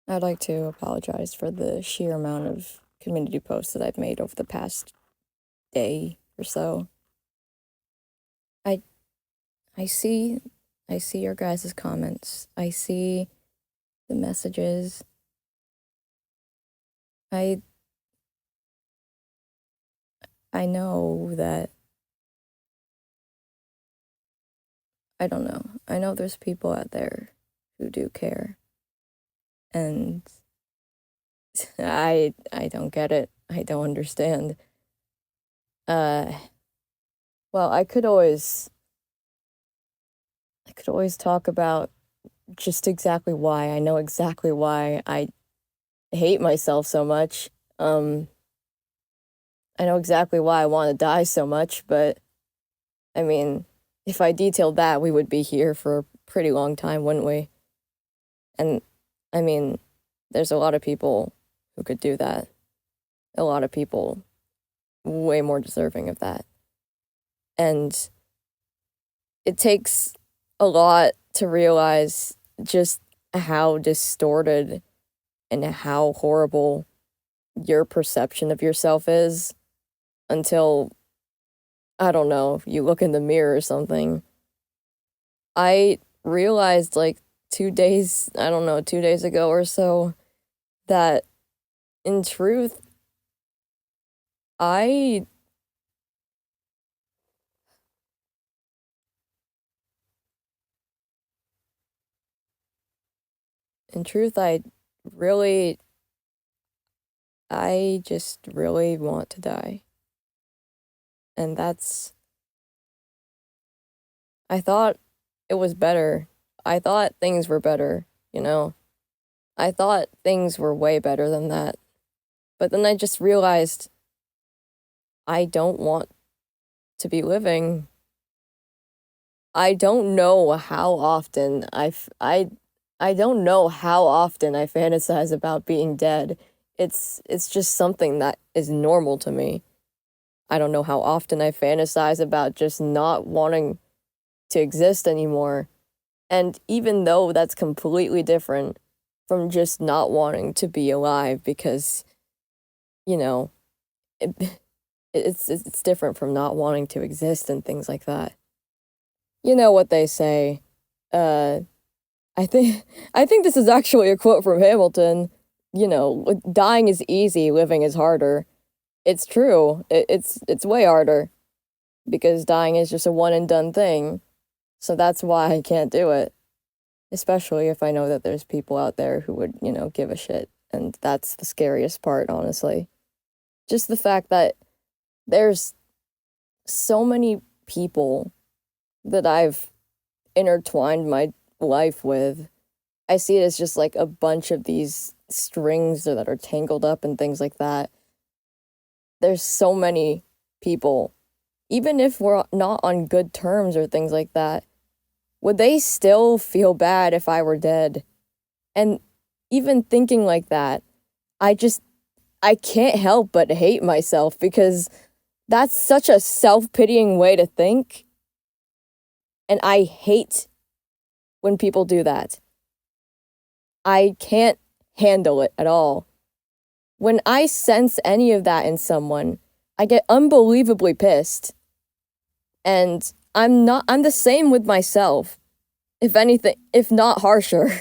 I'd like to apologize for the sheer amount of community posts that I've made over the past day or so. I I see I see your guys' comments. I see the messages. I I know that I don't know. I know there's people out there who do care. And I don't get it. I don't understand. Uh well, I could always talk about just exactly why. I know exactly why I hate myself so much. Um, I know exactly why I want to die so much, but I mean, if I detailed that, we would be here for a pretty long time, wouldn't we? And I mean, there's a lot of people who could do that. A lot of people way more deserving of that. And it takes a lot to realize just how distorted and how horrible your perception of yourself is until, I don't know, you look in the mirror or something. I realized like 2 days, I don't know, 2 days ago or so, that in truth, I, in truth, really, I just really want to die. And I thought it was better. I thought things were better, you know? I thought things were way better than that. But then I just realized I don't want to be living. I don't know how often I don't know how often I fantasize about being dead. It's just something that is normal to me. I don't know how often I fantasize about just not wanting to exist anymore. And even though that's completely different from just not wanting to be alive because, you know, it, it's different from not wanting to exist and things like that. You know what they say. Uh I think I think this is actually a quote from Hamilton. You know, dying is easy, living is harder. It's true. It's way harder because dying is just a one and done thing. So that's why I can't do it. Especially if I know that there's people out there who would, give a shit. And that's the scariest part, honestly. Just the fact that there's so many people that I've intertwined my life with. I see it as just like a bunch of these strings that are tangled up and things like that. There's so many people, even if we're not on good terms or things like that, would they still feel bad if I were dead? And even thinking like that, I just, I can't help but hate myself because that's such a self pitying way to think. And I hate when people do that. I can't handle it at all. When I sense any of that in someone, I get unbelievably pissed. And I'm the same with myself. If anything, if not harsher,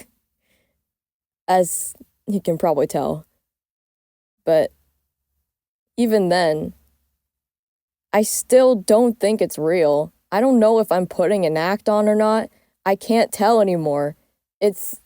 as you can probably tell. But even then, I still don't think it's real. I don't know if I'm putting an act on or not. I can't tell anymore. It's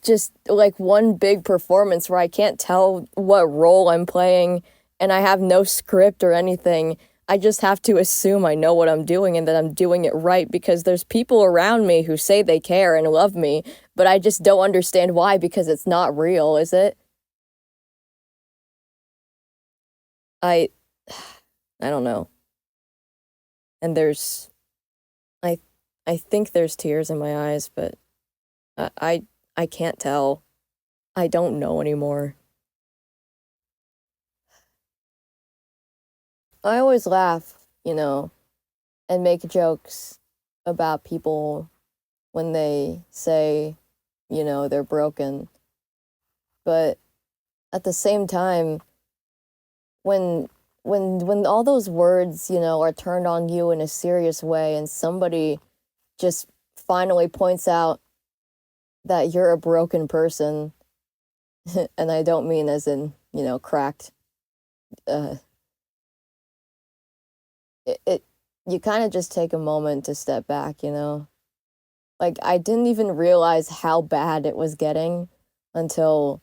just like one big performance where I can't tell what role I'm playing and I have no script or anything. I just have to assume I know what I'm doing and that I'm doing it right because there's people around me who say they care and love me, but I just don't understand why because it's not real, is it? I I don't know. And I I think there's tears in my eyes, but I can't tell. I don't know anymore. I always laugh, and make jokes about people when they say, they're broken. But at the same time, when when all those words, are turned on you in a serious way and somebody just finally points out that you're a broken person, and I don't mean as in, cracked, uh it you kind of just take a moment to step back, Like, I didn't even realize how bad it was getting until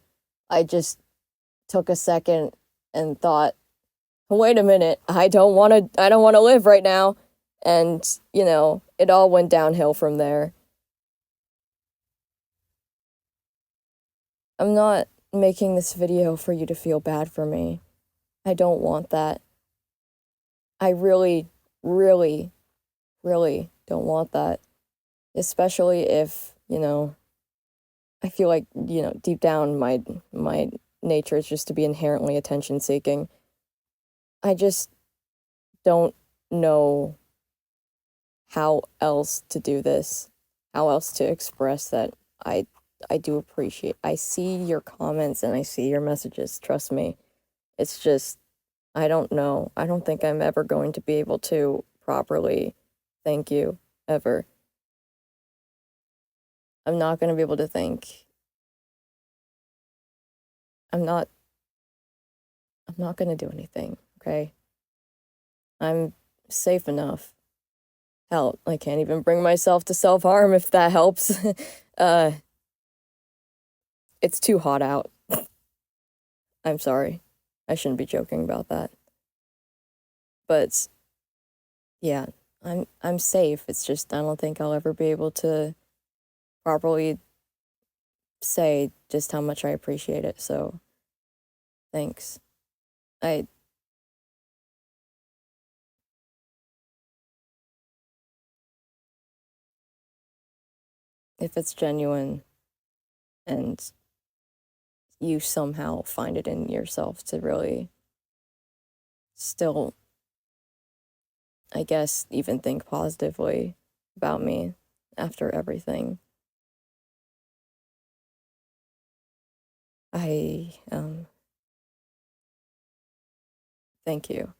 I just took a second and thought, "Wait a minute, I don't want to live right now." And, it all went downhill from there. I'm not making this video for you to feel bad for me. I don't want that. I really, really, really don't want that. Especially if, I feel like, deep down my nature is just to be inherently attention seeking. I just don't know how else to do this, how else to express that I do appreciate. I see your comments and I see your messages, trust me. It's just I don't know. I don't think I'm ever going to be able to properly thank you ever. I'm not going to be able to thank. I'm not I'm not going to do anything, okay? I'm safe enough. Hell, I can't even bring myself to self-harm if that helps. uh it's too hot out. I'm sorry. I shouldn't be joking about that. But yeah, I'm safe. It's just I don't think I'll ever be able to properly say just how much I appreciate it. So, thanks. I If it's genuine and you somehow find it in yourself to really still, I guess, even think positively about me after everything, I thank you.